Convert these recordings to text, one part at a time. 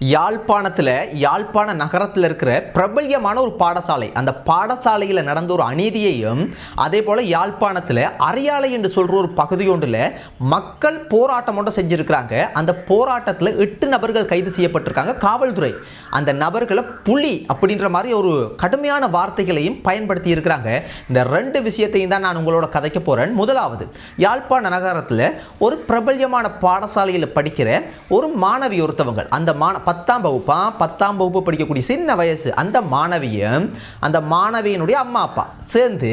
யாழ்ப்பாணத்தில் யாழ்ப்பாண நகரத்தில் இருக்கிற பிரபல்யமான ஒரு பாடசாலை, அந்த பாடசாலையில் நடந்த ஒரு அநீதியையும் அதே போல் யாழ்ப்பாணத்தில் அரியாலை என்று சொல்கிற ஒரு பகுதி ஒன்றில் மக்கள் போராட்டம் ஒன்று செஞ்சுருக்கிறாங்க. அந்த போராட்டத்தில் 8 நபர்கள் கைது செய்யப்பட்டிருக்காங்க. காவல்துறை அந்த நபர்களை புலி அப்படின்ற மாதிரி ஒரு கடுமையான வார்த்தைகளையும் பயன்படுத்தி இருக்கிறாங்க. இந்த 2 விஷயத்தையும் தான் நான் உங்களோட கதைக்க போகிறேன். முதலாவது, யாழ்ப்பாண நகரத்தில் ஒரு பிரபல்யமான பாடசாலையில் படிக்கிற ஒரு மாணவி ஒருத்தவங்க, அந்த 10ஆம் வகுப்பு படிக்கக்கூடிய சின்ன வயசு அந்த மாணவியும் அந்த மாணவியினுடைய அம்மா அப்பா சேர்ந்து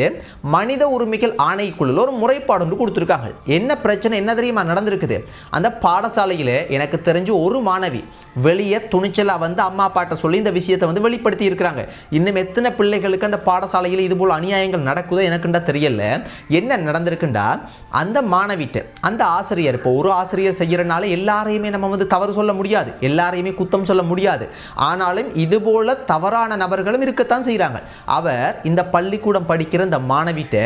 மனித உரிமைகள் ஆணைக்குழுல ஒரு முறைப்பாடு ஒன்று கொடுத்துருக்காங்க. என்ன பிரச்சனை என்ன தெரியுமா நடந்திருக்குது? அந்த பாடசாலையில் எனக்கு தெரிஞ்சு ஒரு மாணவி வெளியே துணிச்சலாக வந்து அம்மா அப்பாட்ட சொல்லி இந்த விஷயத்தை வந்து வெளிப்படுத்தி இருக்கிறாங்க. இன்னும் எத்தனை பிள்ளைகளுக்கு அந்த பாடசாலையில் இதுபோல் அநியாயங்கள் நடக்குதோ எனக்குண்டா தெரியல. என்ன நடந்திருக்குண்டா, அந்த மாணவிட்ட அந்த ஆசிரியர், இப்போ ஒரு ஆசிரியர் செய்கிறனால எல்லாரையுமே நம்ம வந்து தவறு சொல்ல முடியாது, எல்லாரையுமே குத்தம் சொல்ல முடியாது. ஆனாலும் இதுபோல தவறான நபர்களும் இருக்கத்தான் செய்கிறாங்க. அவர் இந்த பள்ளிக்கூடம் படிக்கிற இந்த மாணவிட்ட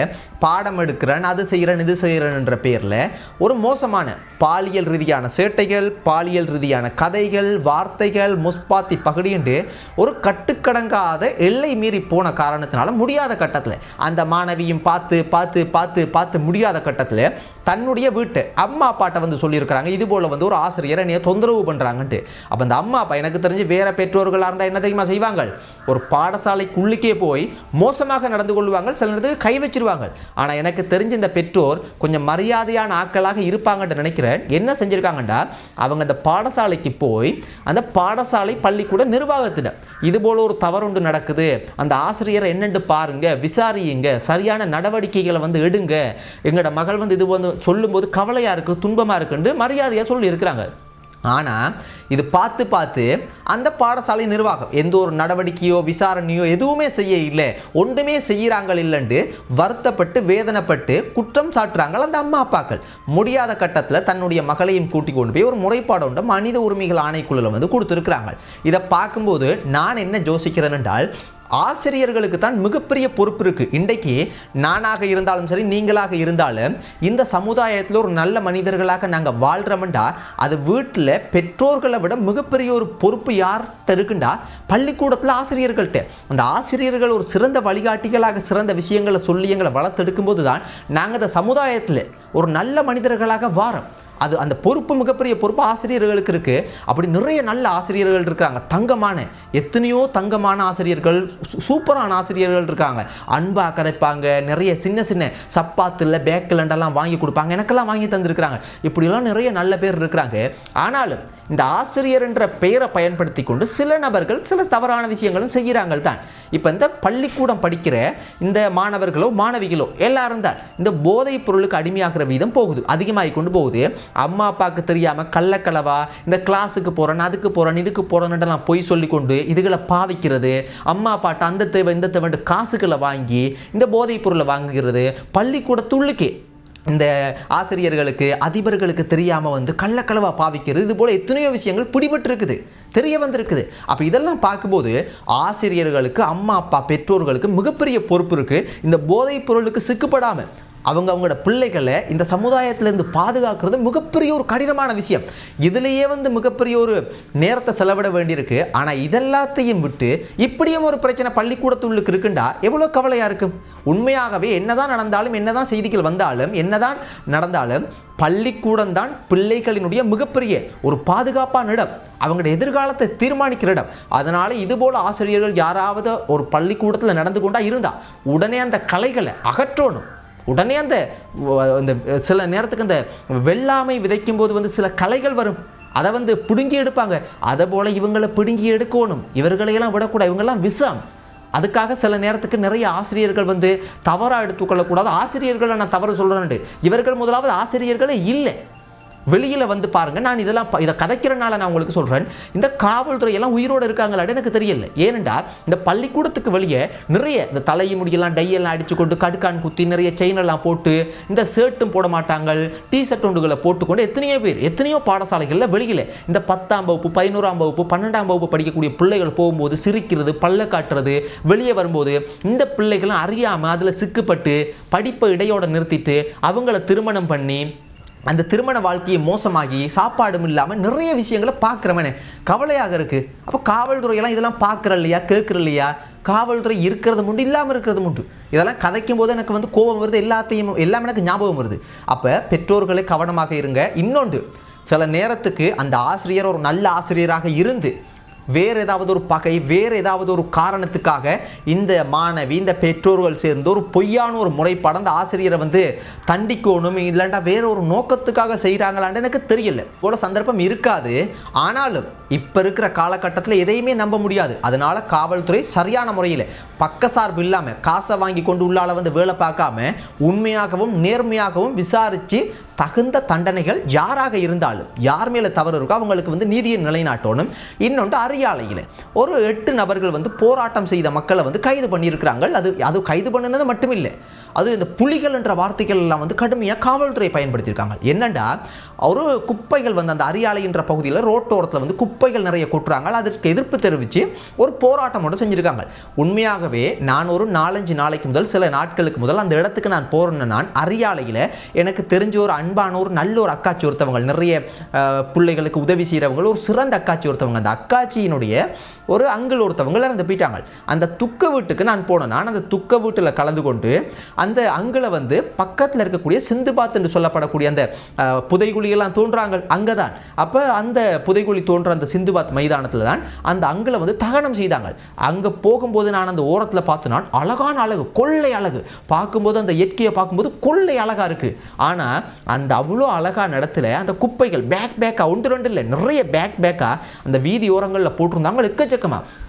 பாடம் எடுக்கிறேன், அது செய்கிறேன், இது செய்கிறேன் என்ற பேரில் ஒரு மோசமான பாலியல் ரீதியான சேட்டைகள், பாலியல் ரீதியான கதைகள், வார்த்தைகள், முஸ்பாத்தி பகடிண்டு ஒரு கட்டுக்கடங்காத எல்லை மீறி போன காரணத்தினால முடியாத கட்டத்தில் அந்த மாணவியும் பார்த்து பார்த்து பார்த்து பார்த்து முடியாத கட்டத்தில் தன்னுடைய வீட்டை அம்மா அப்பாட்ட வந்து சொல்லியிருக்கிறாங்க, இது போல் வந்து ஒரு ஆசிரியரை என்னைய தொந்தரவு பண்ணுறாங்கன்ட்டு. அப்போ அந்த அம்மா அப்பா எனக்கு தெரிஞ்சு வேறு பெற்றோர்களாக இருந்தால் என்ன தெரியுமா செய்வாங்க? ஒரு பாடசாலைக்குள்ளுக்கே போய் மோசமாக நடந்து கொள்வாங்க, சில நேரத்துக்கு கை வச்சிருவாங்க. ஆனால் எனக்கு தெரிஞ்சு இந்த பெற்றோர் கொஞ்சம் மரியாதையான ஆட்களாக இருப்பாங்கன்னு நினைக்கிறேன். என்ன செஞ்சுருக்காங்கண்டா, அவங்க அந்த பாடசாலைக்கு போய் அந்த பாடசாலை பள்ளிக்கூட நிர்வாகத்திடம் இதுபோல் ஒரு தவறு ஒன்று நடக்குது, அந்த ஆசிரியரை என்னென்று பாருங்க, விசாரியுங்க, சரியான நடவடிக்கைகளை வந்து எடுங்க, எங்களோட மகள் வந்து இது வந்து சொல்லும்போது கவலையாக இருக்குது, துன்பமாக இருக்குன்னு மரியாதையாக சொல்லி இருக்கிறாங்க. ஆனால் இது பார்த்து பார்த்து அந்த பாடசாலை நிர்வாகம் எந்த ஒரு நடவடிக்கையோ விசாரணையோ எதுவுமே செய்ய இல்லை, ஒன்றுமே செய்கிறாங்க இல்லைன்ட்டு வருத்தப்பட்டு வேதனைப்பட்டு குற்றம் சாட்டுறாங்க அந்த அம்மா அப்பாக்கள். முடியாத கட்டத்தில் தன்னுடைய மகளையும் கூட்டி கொண்டு போய் ஒரு முறைப்பாடு உண்டு மனித உரிமைகள் ஆணைக்குழுவில் வந்து கொடுத்துருக்குறாங்க. இதை பார்க்கும்போது நான் என்ன யோசிக்கிறேன் என்றால், ஆசிரியர்களுக்கு தான் மிகப்பெரிய பொறுப்பு இருக்குது. இன்றைக்கு நானாக இருந்தாலும் சரி, நீங்களாக இருந்தாலும் இந்த சமுதாயத்தில் ஒரு நல்ல மனிதர்களாக நாங்கள் வாழ்கிறோம்டா, அது வீட்டில் பெற்றோர்களை விட மிகப்பெரிய ஒரு பொறுப்பு யார்கிட்ட இருக்குண்டா, பள்ளிக்கூடத்தில் ஆசிரியர்கள்ட்ட. அந்த ஆசிரியர்கள் ஒரு சிறந்த வழிகாட்டிகளாக சிறந்த விஷயங்களை சொல்லி எங்களை வளர்த்தெடுக்கும் போது தான் நாங்கள் அந்த சமுதாயத்தில் ஒரு நல்ல மனிதர்களாக வாரோம். அது அந்த பொறுப்பு மிகப்பெரிய பொறுப்பு ஆசிரியர்களுக்கு இருக்குது. அப்படி நிறைய நல்ல ஆசிரியர்கள் இருக்காங்க, தங்கமான எத்தனையோ தங்கமான ஆசிரியர்கள், சூப்பரான ஆசிரியர்கள் இருக்காங்க. அன்பாக கதைப்பாங்க, நிறைய சின்ன சின்ன சப்பாத்தில் பேக்கிலண்டெல்லாம் வாங்கி கொடுப்பாங்க, எனக்கெல்லாம் வாங்கி தந்துருக்குறாங்க. இப்படிலாம் நிறைய நல்ல பேர் இருக்கிறாங்க. ஆனாலும் இந்த ஆசிரியர் என்ற பெயரை பயன்படுத்தி கொண்டு சில நபர்கள் சில தவறான விஷயங்களும் செய்கிறாங்க தான். இப்போ இந்த பள்ளிக்கூடம் படிக்கிற இந்த மாணவர்களோ மாணவிகளோ எல்லாரும் தான் இந்த போதைப் பொருளுக்கு அடிமையாகிற வீதம் போகுது, அதிகமாகி கொண்டு போகுது. அம்மா அப்பாவுக்கு தெரியாமல் கள்ளக்களவா இந்த கிளாஸுக்கு போகிறேன், அதுக்கு போகிறேன், இதுக்கு போகிறேன்னுலாம் பொய் சொல்லிக்கொண்டு இதுகளை பாவிக்கிறது, அம்மா அப்பாட்ட அந்த தேவை இந்த தேவை காசுகளை வாங்கி இந்த போதைப் பொருளை வாங்குகிறது. பள்ளிக்கூடத்துள்ளுக்கே இந்த ஆசிரியர்களுக்கு அதிபர்களுக்கு தெரியாமல் வந்து கள்ளக்களவாக பாவிக்கிறது, இது போல் எத்தனையோ விஷயங்கள் பிடிபட்டிருக்குது, தெரிய வந்திருக்குது. அப்போ இதெல்லாம் பார்க்கும்போது ஆசிரியர்களுக்கு, அம்மா அப்பா பெற்றோர்களுக்கு மிகப்பெரிய பொறுப்பு இருக்குது. இந்த போதைப் பொருளுக்கு சிக்கப்படாமல் அவங்களோட பிள்ளைகளை இந்த சமுதாயத்திலேருந்து பாதுகாக்கிறது மிகப்பெரிய ஒரு கடினமான விஷயம். இதுலேயே வந்து மிகப்பெரிய ஒரு நேரத்தை செலவிட வேண்டியிருக்கு. ஆனால் இதெல்லாத்தையும் விட்டு இப்படியும் ஒரு பிரச்சனை பள்ளிக்கூடத்துள்ளுக்கு இருக்குண்டா எவ்வளோ கவலையாக இருக்கும். உண்மையாகவே என்னதான் நடந்தாலும், என்னதான் செய்திகள் வந்தாலும், என்னதான் நடந்தாலும் பள்ளிக்கூடம் தான் பிள்ளைகளினுடைய மிகப்பெரிய ஒரு பாதுகாப்பான இடம், அவங்களுடைய எதிர்காலத்தை தீர்மானிக்கிற இடம். அதனால் இதுபோல் ஆசிரியர்கள் யாராவது ஒரு பள்ளிக்கூடத்தில் நடந்து கொண்டா இருந்தால் உடனே அந்த கலைகளை அகற்றணும். உடனே அந்த சில நேரத்துக்கு அந்த வெள்ளாமை விதைக்கும் போது வந்து சில களைகள் வரும், அதை வந்து பிடுங்கி எடுப்பாங்க. அதை போல் இவங்களை பிடுங்கி எடுக்கணும், இவர்களையெல்லாம் விடக்கூடாது, இவங்கெல்லாம் விஷம். அதுக்காக சில நேரத்துக்கு நிறைய ஆசிரியர்கள் வந்து தவறாக எடுத்துக்கொள்ளக்கூடாது. ஆசிரியர்களை நான் தவறு சொல்கிறேன்ட்டு, இவர்கள் முதலாவது ஆசிரியர்களே இல்லை. வெளியில் வந்து பாருங்கள், நான் இதை கதைக்கிறனால நான் உங்களுக்கு சொல்கிறேன், இந்த காவல்துறையெல்லாம் உயிரோடு இருக்காங்களான்னு எனக்கு தெரியல. ஏனென்றா இந்த பள்ளிக்கூடத்துக்கு வெளியே நிறைய இந்த தலையை முடியெல்லாம் டையெல்லாம் அடித்து கொண்டு கடுக்கான் குத்தி நிறைய செயினெல்லாம் போட்டு இந்த ஷர்ட்டும் போட மாட்டாங்க, டிஷர்ட் ஒன்றுகளை போட்டுக்கொண்டு எத்தனையோ பாடசாலைகளில் வெளியில் இந்த 10ஆம் வகுப்பு 11ஆம் வகுப்பு 12ஆம் வகுப்பு படிக்கக்கூடிய பிள்ளைகள் போகும்போது சிரிக்கிறது, பல்ல காட்டுறது, வெளியே வரும்போது இந்த பிள்ளைகளும் அறியாமல் அதில் சிக்கப்பட்டு படிப்பை இடையோடு நிறுத்திட்டு அவங்கள திருமணம் பண்ணி அந்த திருமண வாழ்க்கையை மோசமாகி சாப்பாடும் இல்லாமல் நிறைய விஷயங்களை பார்க்குறவனே கவலையாக இருக்குது. அப்போ காவல்துறையெல்லாம் இதெல்லாம் பார்க்குற இல்லையா, கேட்குற இல்லையா? காவல்துறை இருக்கிறது முண்டு, இல்லாமல் இருக்கிறது முண்டு. இதெல்லாம் கதைக்கும் போது எனக்கு வந்து கோபம் வருது, எல்லாமே எனக்கு ஞாபகம் வருது. அப்போ பெற்றோர்களே கவனமாக இருங்க. இன்னொன்று, சில நேரத்துக்கு அந்த ஆசிரியர் ஒரு நல்ல ஆசிரியராக இருந்து வேறு ஏதாவது ஒரு பகை, வேறு ஏதாவது ஒரு காரணத்துக்காக இந்த மாணவி, இந்த பெற்றோர்கள் சேர்ந்து ஒரு பொய்யான ஒரு முறைப்பாடு அந்த ஆசிரியரை வந்து தண்டிக்கணும், இல்லைண்டா வேற ஒரு நோக்கத்துக்காக செய்கிறாங்களான்னு எனக்கு தெரியல. இவ்வளோ சந்தர்ப்பம் இருக்காது. ஆனாலும் இப்போ இருக்கிற காலகட்டத்தில் எதையுமே நம்ப முடியாது. அதனால காவல்துறை சரியான முறையில் பக்கசார்பு இல்லாமல் காசை வாங்கி கொண்டு உள்ளால வந்து வேலை பார்க்காம உண்மையாகவும் நேர்மையாகவும் விசாரித்து தகுந்த தண்டனைகள் யாராக இருந்தாலும், யார் மேலே தவறு இருக்கோ அவங்களுக்கு வந்து நீதியை நிலைநாட்டணும். இன்னொன்று, அரியாலையில் ஒரு 8 நபர்கள் வந்து போராட்டம் செய்த மக்களை வந்து கைது பண்ணியிருக்கிறாங்க. அது கைது பண்ணினது மட்டும் இல்லை, அது இந்த புலிகள் என்ற வார்த்தைகள் எல்லாம் வந்து கடுமையாக காவல்துறை பயன்படுத்தியிருக்காங்க. என்னண்டா, ஒரு குப்பைகள் வந்து அந்த அரியாலை என்ற பகுதியில் ரோட்டோரத்தில் வந்து குப்பைகள் நிறைய கொட்டுறாங்க. அதற்கு எதிர்ப்பு தெரிவித்து ஒரு போராட்டம் மட்டும் செஞ்சுருக்காங்க. உண்மையாகவே நான் ஒரு 4-5 நாளைக்கு முதல், சில நாட்களுக்கு முதல் அந்த இடத்துக்கு நான் போகிறேன்னு, நான் அரியாலையில் எனக்கு தெரிஞ்ச ஒரு அன்பான ஒரு நல்ல ஒரு அக்காச்சி ஒருத்தவங்க, நிறைய பிள்ளைகளுக்கு உதவி செய்கிறவங்க, ஒரு சிறந்த அக்காச்சி ஒருத்தவங்க, அந்த அக்காச்சியினுடைய ஒரு அங்கிள் ஒருத்தவங்க இறந்து போயிட்டாங்க. அந்த துக்க வீட்டுக்கு நான் போனேன். நான் அந்த துக்க வீட்டில் கலந்து கொண்டு அந்த அங்கிளை வந்து பக்கத்தில் இருக்கக்கூடிய சிந்துபாத் என்று சொல்லப்படக்கூடிய அந்த புதைகுழியெல்லாம் தோன்றாங்க அங்கே தான். அப்போ அந்த புதைகுழி தோன்ற அந்த சிந்துபாத் மைதானத்தில் தான் அந்த அங்கிளை வந்து தகனம் செய்தாங்க. அங்கே போகும்போது நான் அந்த ஓரத்தில் பார்த்து, நான் அழகான அழகு, கொள்ளை அழகு, பார்க்கும்போது அந்த இயற்கையை பார்க்கும்போது கொள்ளை அழகாக இருக்குது. ஆனால் அந்த அவ்வளோ அழகான இடத்துல அந்த குப்பைகள் பேக்காக 1-2 இல்லை, நிறைய பேக்காக அந்த வீதி ஓரங்களில் போட்டிருந்தாங்க எக்கச்சக்கமாக.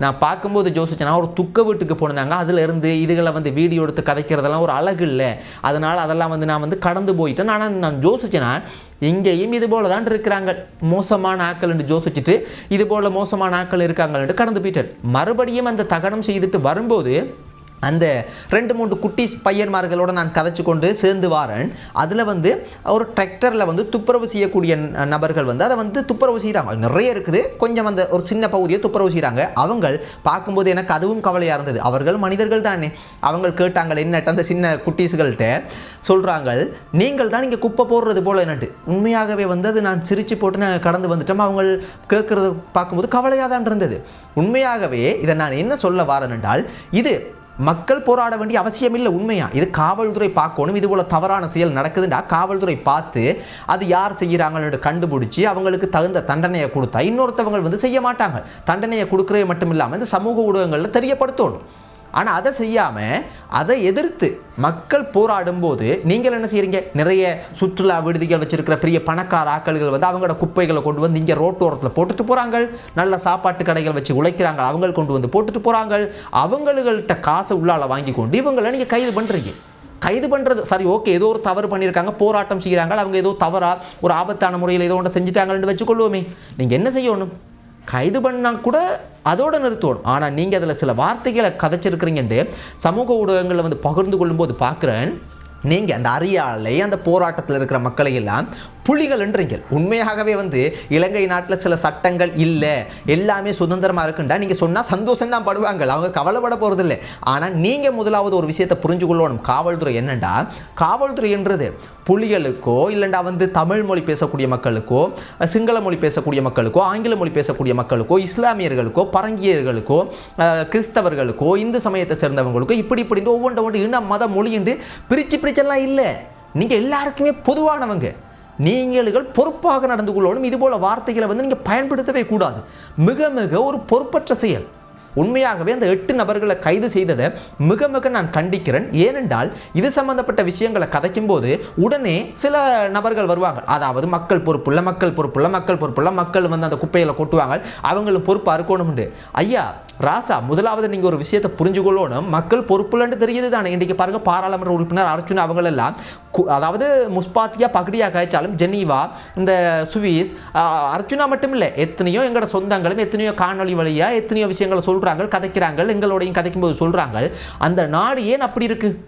நான் பார்க்கும்போது யோசிச்சேன், ஒரு துக்க வீட்டுக்கு போனாங்க, அதில் இருந்து இதுகளை வந்து வீடியோ எடுத்து கதைக்கிறதெல்லாம் ஒரு அழகு இல்லை, அதனால் அதெல்லாம் வந்து நான் வந்து கடந்து போயிட்டேன். ஆனால் நான் யோசிச்சேன்னா இங்கேயும் இது போல தான் இருக்கிறாங்க மோசமான ஆக்கள் என்று யோசிச்சுட்டு இது போல மோசமான ஆக்கள் இருக்காங்க என்று கடந்து போயிட்டேன். மறுபடியும் அந்த தகனம் செய்துட்டு வரும்போது அந்த 2-3 குட்டீஸ் பையன்மார்களோட நான் கதைச்சு கொண்டு சேர்ந்து வாரேன். அதில் வந்து ஒரு டிராக்டரில் வந்து துப்புரவு செய்யக்கூடிய நபர்கள் வந்து அதை வந்து துப்புரவு செய்கிறாங்க. நிறைய இருக்குது, கொஞ்சம் அந்த ஒரு சின்ன பகுதியை துப்புரவு செய்கிறாங்க. அவங்க பார்க்கும்போது எனக்கு அதுவும் கவலையாக இருந்தது. அவர்கள் மனிதர்கள் தானே. அவங்க கேட்டாங்க என்னட்ட அந்த சின்ன குட்டீஸ்கள்கிட்ட சொல்கிறாங்க, நீங்கள் தான் இங்கே குப்பை போடுறது போல் என்னட்டு. உண்மையாகவே வந்து அது நான் சிரித்து போட்டு நான் கடந்து வந்துட்டோம். அவங்க கேட்குறது பார்க்கும்போது கவலையாக தான் இருந்தது. உண்மையாகவே இதை நான் என்ன சொல்ல வரேன் என்றால், இது மக்கள் போராட வேண்டிய அவசியம் இல்லை. உண்மையா இது காவல்துறை பார்க்கணும். இது போல தவறான செயல் நடக்குதுண்டா காவல்துறை பார்த்து அது யார் செய்கிறாங்கன்னு கண்டுபிடிச்சி அவங்களுக்கு தகுந்த தண்டனையை கொடுத்தா இன்னொருத்தவங்க வந்து செய்ய மாட்டாங்க. தண்டனையை கொடுக்குறது மட்டும் இல்லாமல் இந்த சமூக ஊடகங்களில் தெரியப்படுத்தணும். ஆனால் அதை செய்யாமல் அதை எதிர்த்து மக்கள் போராடும் போது நீங்கள் என்ன செய்கிறீங்க? நிறைய சுற்றுலா விடுதிகள் வச்சிருக்கிற பெரிய பணக்கார ஆட்கள் வந்து அவங்களோட குப்பைகளை கொண்டு வந்து இங்கே ரோட்டோரத்தில் போட்டுட்டு போகிறாங்க. நல்ல சாப்பாட்டு கடைகள் வச்சு உழைக்கிறாங்க, அவங்க கொண்டு வந்து போட்டுட்டு போகிறாங்க. அவங்கள்ட்ட காசை உள்ளால வாங்கி கொண்டு இவங்களை நீங்கள் கைது பண்ணுறீங்க. கைது பண்ணுறது சரி, ஓகே, ஏதோ ஒரு தவறு பண்ணியிருக்காங்க, போராட்டம் செய்கிறாங்க, அவங்க ஏதோ தவறாக ஒரு ஆபத்தான முறையில் ஏதோ ஒன்று செஞ்சுட்டாங்கன்னு வச்சுக்கொள்வோமே. நீங்கள் என்ன செய்யணும்? கைது பண்ணால் கூட அதோடு நிறுத்தணும். ஆனால் நீங்கள் அதில் சில வார்த்தைகளை கதைச்சிருக்கிறீங்கன்ட்டு சமூக ஊடகங்களில் வந்து பகிர்ந்து கொள்ளும்போது பார்க்குறேன், நீங்கள் அந்த அரியாலை அந்த போராட்டத்தில் இருக்கிற மக்களை எல்லாம் புலிகள்ன்றீங்க. உண்மையாகவே வந்து இலங்கை நாட்டில் சில சட்டங்கள் இல்லை, எல்லாமே சுதந்திரமாக இருக்குண்டா நீங்கள் சொன்னால் சந்தோஷம் தான் படுவாங்க, அவங்க கவலைப்பட போகிறது இல்லை. ஆனால் நீங்கள் முதலாவது ஒரு விஷயத்தை புரிஞ்சு கொள்ளணும். காவல்துறை என்னண்டா, காவல்துறை என்றது புலிகளுக்கோ இல்லைண்டா வந்து தமிழ் மொழி பேசக்கூடிய மக்களுக்கோ, சிங்கள மொழி பேசக்கூடிய மக்களுக்கோ, ஆங்கில மொழி பேசக்கூடிய மக்களுக்கோ, இஸ்லாமியர்களுக்கோ, பரங்கியர்களுக்கோ, கிறிஸ்தவர்களுக்கோ, இந்து சமயத்தை சேர்ந்தவங்களுக்கோ, இப்படின்னு ஒவ்வொன்று இன மத மொழின்னு பிரிச்செல்லாம் இல்லை. நீங்கள் எல்லாருக்குமே பொதுவானவங்க. நீங்கள் பொறுப்பாக நடந்து கொள்ளணும். இதுபோல வார்த்தைகளை வந்து நீங்கள் பயன்படுத்தவே கூடாது. மிக மிக ஒரு பொறுப்பற்ற செயல். உண்மையாகவே அந்த 8 நபர்களை கைது செய்ததை மிக மிக நான் கண்டிக்கிறேன். ஏனென்றால் இது சம்பந்தப்பட்ட விஷயங்களை கதைக்கும் போது உடனே சில நபர்கள் வருவாங்க, அதாவது மக்கள் பொறுப்புள்ள மக்கள் வந்து அந்த குப்பைகளை கொட்டுவாங்க, அவங்களும் பொறுப்பாக இருக்கணும்ண்டு. ஐயா ராசா, முதலாவது நீங்கள் ஒரு விஷயத்தை புரிஞ்சு கொள்ளணும். மக்கள் பொறுப்புலன்னு தெரியுது தானே. இன்றைக்கு பாருங்கள், பாராளுமன்ற உறுப்பினர் அர்ச்சுனா அவங்களெல்லாம் அதாவது முஸ்பாத்தியா பகடியா காய்ச்சாலும் ஜெனீவா, இந்த சுவிஸ், அர்ச்சுனா மட்டும் இல்லை, எத்தனையோ எங்களோட சொந்தங்களும் எத்தனையோ காணொலி வழியாக எத்தனையோ விஷயங்களை சொல்கிறாங்க, கதைக்கிறாங்க, எங்களோடையும் கதைக்கும்போது சொல்கிறாங்க. அந்த நாடு ஏன் அப்படி இருக்குது?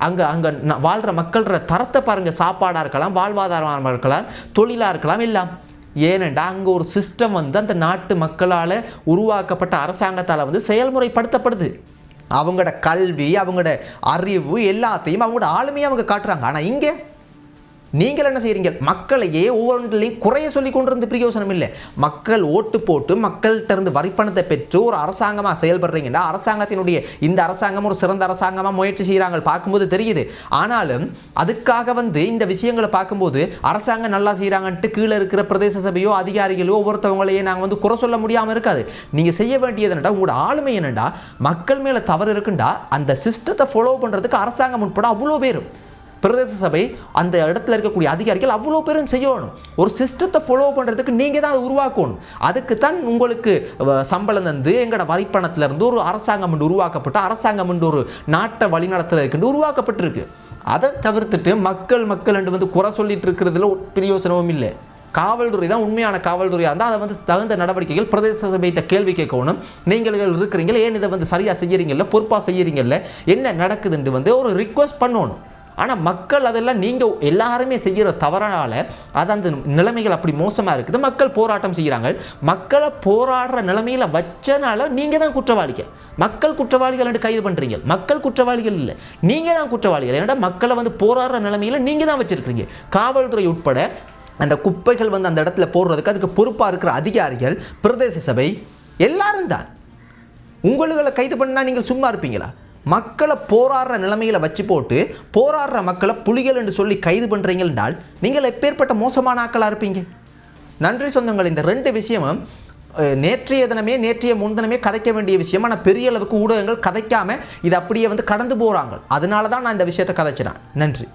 அங்கே வாழ்கிற மக்களோட தரத்தை பாருங்கள். சாப்பாடாக இருக்கலாம், வாழ்வாதாரமாக இருக்கலாம், தொழிலாக இருக்கலாம், எல்லாம். ஏனெண்டா அங்கே ஒரு சிஸ்டம் வந்து அந்த நாட்டு மக்களால் உருவாக்கப்பட்ட அரசாங்கத்தால் வந்து செயல்முறைப்படுத்தப்படுது. அவங்களோட கல்வி, அவங்களோட அறிவு எல்லாத்தையும் அவங்களோட ஆளுமையை அவங்க காட்டுறாங்க. ஆனால் இங்கே நீங்கள் என்ன செய்கிறீங்க? மக்களையே ஒவ்வொன்றிலையும் குறைய சொல்லி கொண்டிருந்து பிரயோசனம் இல்லை. மக்கள் ஓட்டு போட்டு மக்கள்கிட்ட இருந்து வரிப்பணத்தை பெற்று ஒரு அரசாங்கமாக செயல்படுறீங்கன்னா அரசாங்கத்தினுடைய இந்த அரசாங்கம் ஒரு சிறந்த அரசாங்கமாக முயற்சி செய்கிறாங்க பார்க்கும்போது தெரியுது. ஆனாலும் அதுக்காக இந்த விஷயங்களை பார்க்கும்போது அரசாங்கம் நல்லா செய்கிறாங்கன்ட்டு கீழே இருக்கிற பிரதேச சபையோ அதிகாரிகளோ ஒவ்வொருத்தவங்களையே நாங்கள் குறை சொல்ல முடியாமல் இருக்காது. நீங்கள் செய்ய வேண்டியது என்னடா, உங்களோட ஆளுமை என்னடா, மக்கள் மேலே தவறு இருக்குண்டா அந்த சிஸ்டத்தை ஃபாலோ பண்ணுறதுக்கு அரசாங்கம் உட்பட அவ்வளோ பேரும் பிரதேச சபை அந்த இடத்துல இருக்கக்கூடிய அதிகாரிகள் அவ்வளோ பேரும் செய்யணும். ஒரு சிஸ்டத்தை ஃபாலோ பண்ணுறதுக்கு நீங்கள் தான் அதை உருவாக்கணும். அதுக்கு தான் உங்களுக்கு சம்பளம் தந்து எங்களோட வரிப்பணத்திலிருந்து ஒரு அரசாங்கம் உருவாக்கப்பட்டு அரசாங்கம் ஒரு நாட்டை வழிநடத்துறதுக்கு உருவாக்கப்பட்டிருக்கு. அதை தவிர்த்துட்டு மக்கள் என்று குறை சொல்லிட்டு இருக்கிறதுல ஒரு பிரயோசனமும் இல்லை. காவல்துறை தான் உண்மையான காவல்துறையாக இருந்தால் அதை தகுந்த நடவடிக்கைகள் பிரதேச சபையிட்ட கேள்வி கேட்கணும். நீங்கள் இருக்கிறீங்களா, ஏன் இதை சரியாக செய்யறீங்கல்ல, பொறுப்பாக செய்யறீங்கல்ல, என்ன நடக்குதுன்னு ஒரு ரிக்வஸ்ட் பண்ணணும். ஆனால் மக்கள் அதெல்லாம் நீங்கள் எல்லாருமே செய்கிற தவறால அது அந்த நிலைமைகள் அப்படி மோசமாக இருக்குது. மக்கள் போராட்டம் செய்கிறாங்க. மக்களை போராடுற நிலைமையில் வச்சனால நீங்கள் தான் குற்றவாளிகள். மக்கள் குற்றவாளிகள் என்று கைது பண்ணுறீங்க. மக்கள் குற்றவாளிகள் இல்லை, நீங்கள் தான் குற்றவாளிகள். ஏன்னா மக்களை போராடுற நிலைமையில் நீங்கள் தான் வச்சுருக்கிறீங்க. காவல்துறை உட்பட அந்த குப்பைகள் அந்த இடத்துல போடுறதுக்கு அதுக்கு பொறுப்பாக இருக்கிற அதிகாரிகள், பிரதேச சபை எல்லாரும் தான். உங்களை கைது பண்ணால் நீங்கள் சும்மா இருப்பீங்களா? மக்களை போராடுற நிலைமையில் வச்சு போட்டு போராடுற மக்களை புலிகள் என்று சொல்லி கைது பண்ணுறீங்க என்றால் நீங்கள் எப்பேற்பட்ட மோசமான ஆக்களாக இருப்பீங்க. நன்றி சொந்தங்கள். இந்த 2 விஷயமும் நேற்றைய முன்தினமே கதைக்க வேண்டிய விஷயம். ஆனால் பெரிய அளவுக்கு ஊடகங்கள் கதைக்காமல் இதை அப்படியே கடந்து போகிறாங்க. அதனால தான் நான் இந்த விஷயத்தை கதைச்சினேன். நன்றி.